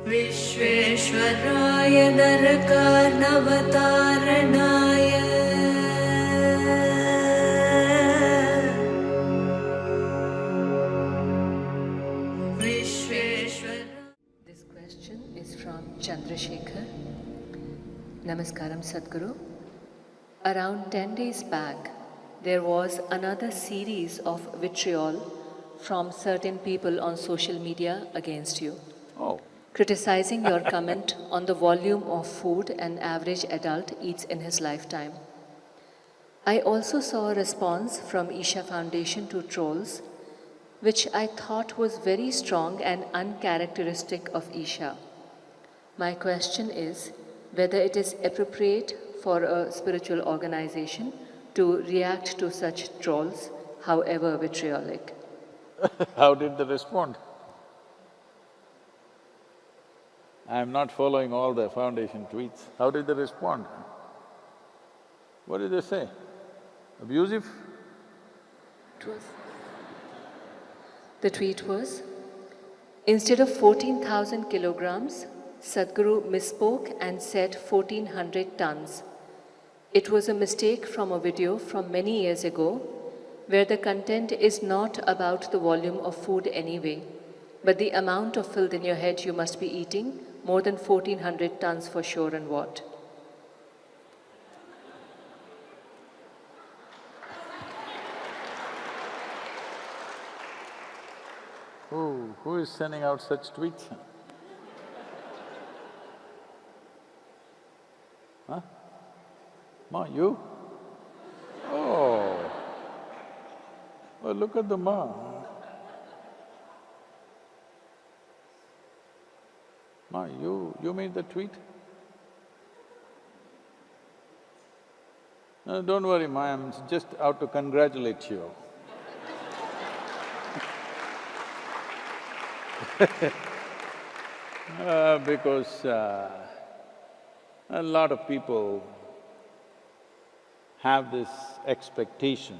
Visvesvaraya नरकार्णवतारणाय Vishweshwar. This question is from Chandrasekhar. Namaskaram Sadhguru. Around 10 days back, there was another series of vitriol from certain people on social media against you. Criticizing your comment on the volume of food an average adult eats in his lifetime. I also saw a response from Isha Foundation to trolls, which I thought was very strong and uncharacteristic of Isha. My question is whether it is appropriate for a spiritual organization to react to such trolls, however vitriolic. How did they respond? I'm not following all the foundation tweets. How did they respond? What did they say? Abusive? The tweet was, instead of 14,000 kilograms, Sadhguru misspoke and said 1,400 tons. It was a mistake from a video from many years ago, where the content is not about the volume of food anyway, but the amount of filth in your head you must be eating, more than 1,400 tons for sure, and what? Who is sending out such tweets? Huh? Ma, you? Oh, well, look at the Ma. Ma, you made the tweet? No, don't worry, Ma, I'm just out to congratulate you. Because a lot of people have this expectation,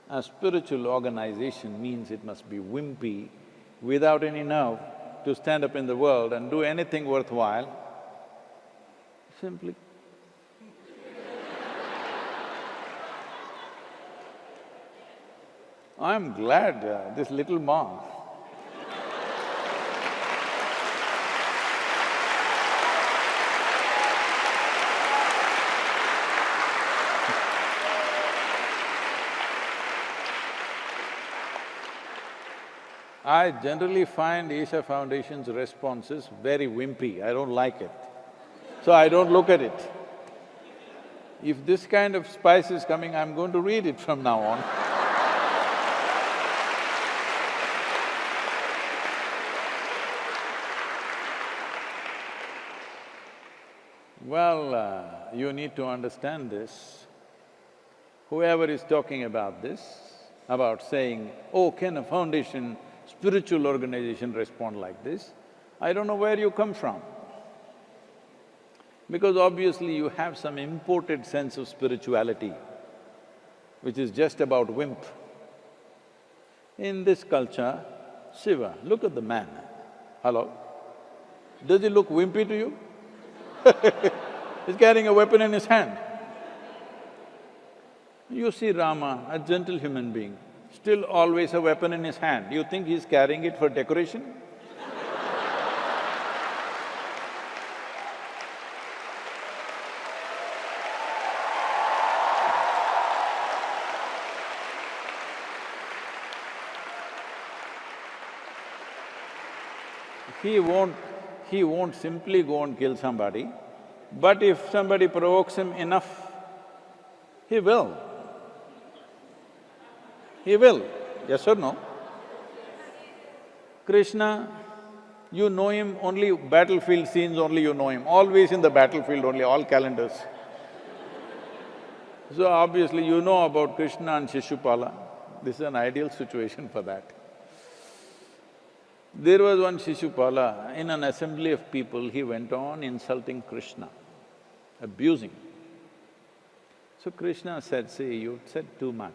a spiritual organization means it must be wimpy, without any nerve, to stand up in the world and do anything worthwhile. Simply I'm glad this little Ma I generally find Isha Foundation's responses very wimpy, I don't like it. So I don't look at it. If this kind of spice is coming, I'm going to read it from now on. Well, you need to understand this. Whoever is talking about this, about saying, oh, can a foundation, spiritual organization respond like this? I don't know where you come from. Because obviously you have some imported sense of spirituality, which is just about wimp. In this culture, Shiva, look at the man. Hello? Does he look wimpy to you? He's carrying a weapon in his hand. You see Rama, a gentle human being, still always a weapon in his hand. You think he's carrying it for decoration? He won't simply go and kill somebody, but if somebody provokes him enough, he will. He will, yes or no? Krishna, you know him only battlefield scenes, only you know him, always in the battlefield only, all calendars. So obviously you know about Krishna and Shishupala, this is an ideal situation for that. There was one Shishupala, in an assembly of people, he went on insulting Krishna, abusing. So Krishna said, see, you've said too much.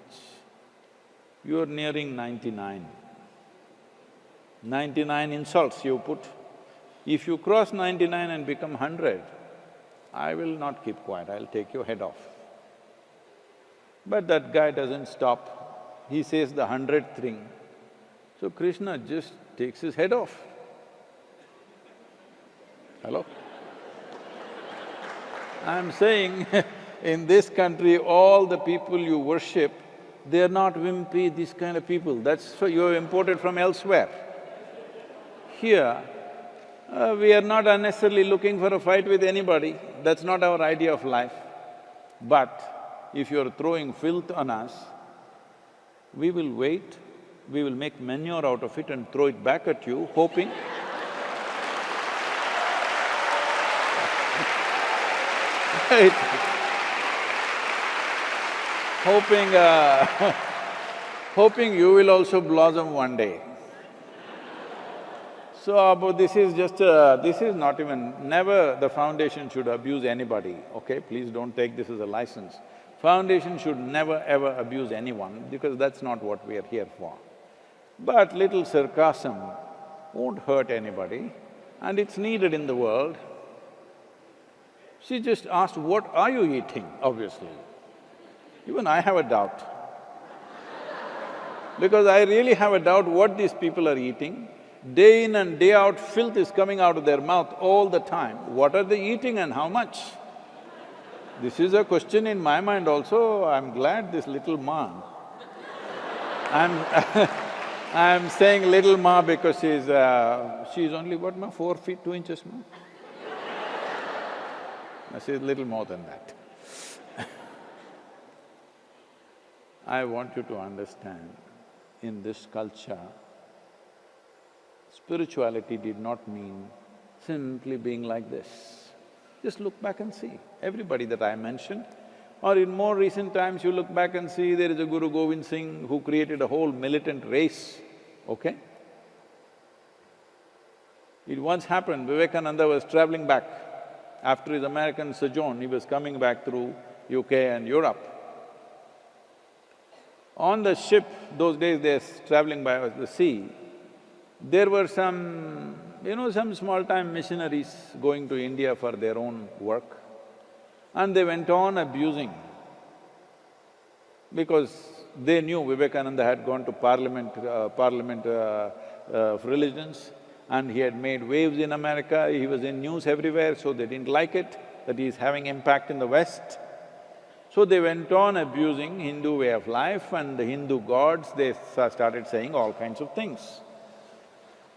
You're nearing 99. 99 insults you put. If you cross 99 and become 100, I will not keep quiet, I'll take your head off. But that guy doesn't stop, he says the 100th thing. So Krishna just takes his head off. Hello? I'm saying in this country, all the people you worship, they're not wimpy, these kind of people, that's so you're imported from elsewhere. Here, we are not unnecessarily looking for a fight with anybody, that's not our idea of life. But if you're throwing filth on us, we will wait, we will make manure out of it and throw it back at you, hoping right? Hoping you will also blossom one day. So, but this is just this is not even… never the foundation should abuse anybody, okay? Please don't take this as a license. Foundation should never ever abuse anyone because that's not what we are here for. But little sarcasm won't hurt anybody and it's needed in the world. She just asked, what are you eating, obviously. Even I have a doubt. Because I really have a doubt what these people are eating. Day in and day out, filth is coming out of their mouth all the time. What are they eating and how much? This is a question in my mind also. I'm glad this little ma… I'm saying little ma because she's only what ma, 4 feet 2 inches ma? She's little more than that. I want you to understand, in this culture, spirituality did not mean simply being like this. Just look back and see. Everybody that I mentioned, or in more recent times you look back and see there is a Guru Govind Singh who created a whole militant race, okay? It once happened, Vivekananda was traveling back. After his American sojourn, he was coming back through UK and Europe. On the ship, those days they're traveling by the sea, there were some, some small-time missionaries going to India for their own work, and they went on abusing because they knew Vivekananda had gone to parliament of religions and he had made waves in America, he was in news everywhere, so they didn't like it, that he's having impact in the West. So they went on abusing Hindu way of life and the Hindu gods, they started saying all kinds of things.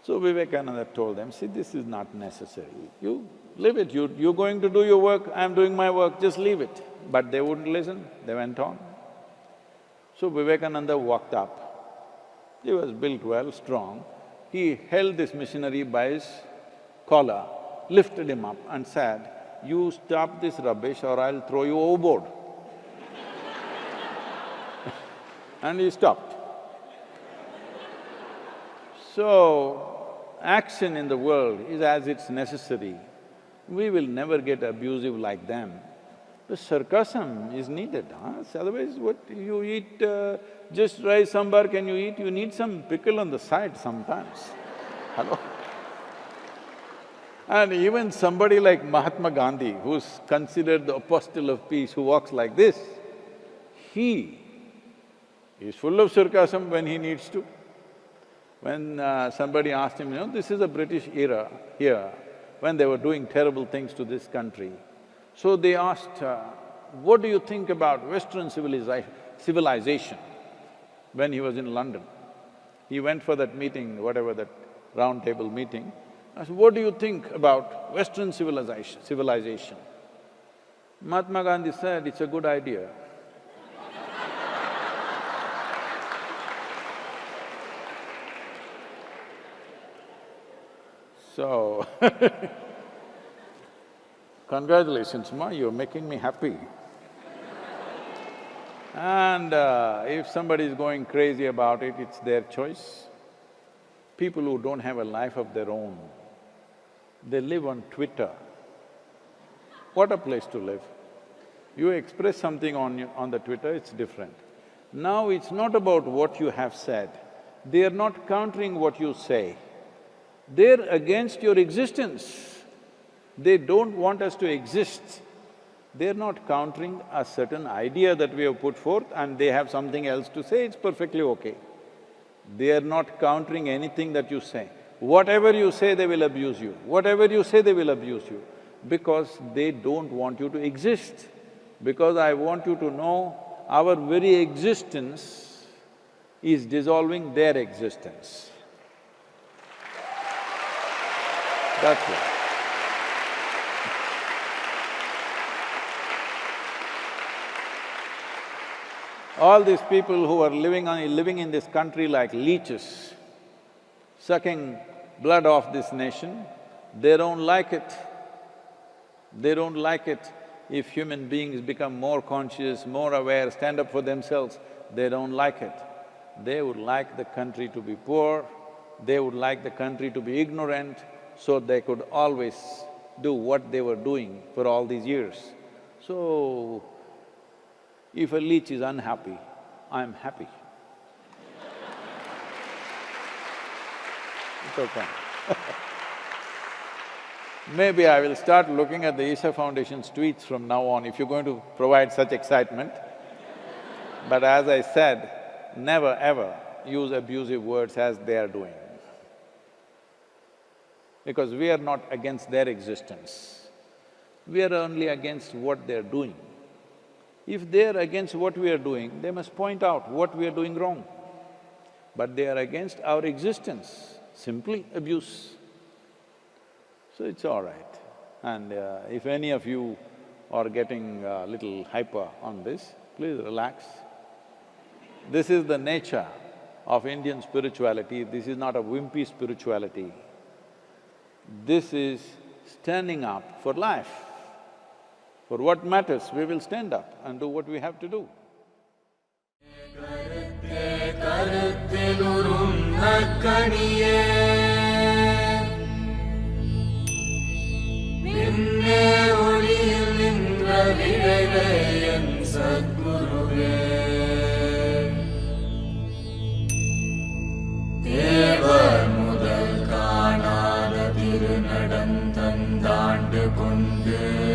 So Vivekananda told them, see, this is not necessary, you leave it, you're going to do your work, I'm doing my work, just leave it. But they wouldn't listen, they went on. So Vivekananda walked up, he was built well, strong. He held this missionary by his collar, lifted him up and said, you stop this rubbish or I'll throw you overboard. And he stopped. So, action in the world is as it's necessary. We will never get abusive like them. The sarcasm is needed, huh? Otherwise what you eat, just rice sambar can you eat? You need some pickle on the side sometimes. Hello? And even somebody like Mahatma Gandhi, who's considered the apostle of peace, who walks like this, he is full of sarcasm when he needs to. When somebody asked him, this is a British era here, when they were doing terrible things to this country. So they asked, what do you think about Western civilization? When he was in London. He went for that meeting, whatever that round table meeting. I said, what do you think about Western civilization? Mahatma Gandhi said, it's a good idea. So congratulations, ma, you're making me happy. And if somebody is going crazy about it, it's their choice. People who don't have a life of their own, they live on Twitter. What a place to live. You express something on the Twitter, it's different. Now it's not about what you have said, they are not countering what you say. They're against your existence. They don't want us to exist. They're not countering a certain idea that we have put forth and they have something else to say, it's perfectly okay. They are not countering anything that you say. Whatever you say, they will abuse you. Whatever you say, they will abuse you. Because they don't want you to exist. Because I want you to know, our very existence is dissolving their existence. That's it. All these people who are living in this country like leeches, sucking blood off this nation, they don't like it. They don't like it if human beings become more conscious, more aware, stand up for themselves. They don't like it. They would like the country to be poor, they would like the country to be ignorant, so they could always do what they were doing for all these years. So, if a leech is unhappy, I'm happy. It's okay. Maybe I will start looking at the Isha Foundation's tweets from now on if you're going to provide such excitement. But as I said, never ever use abusive words as they are doing. Because we are not against their existence. We are only against what they're doing. If they're against what we are doing, they must point out what we are doing wrong. But they are against our existence, simply abuse. So it's all right. And if any of you are getting a little hyper on this, please relax. This is the nature of Indian spirituality, this is not a wimpy spirituality. This is standing up for life. For what matters, we will stand up and do what we have to do. தேவர் முதல் காணாத திருநடம் தந்தாண்டு கொண்டு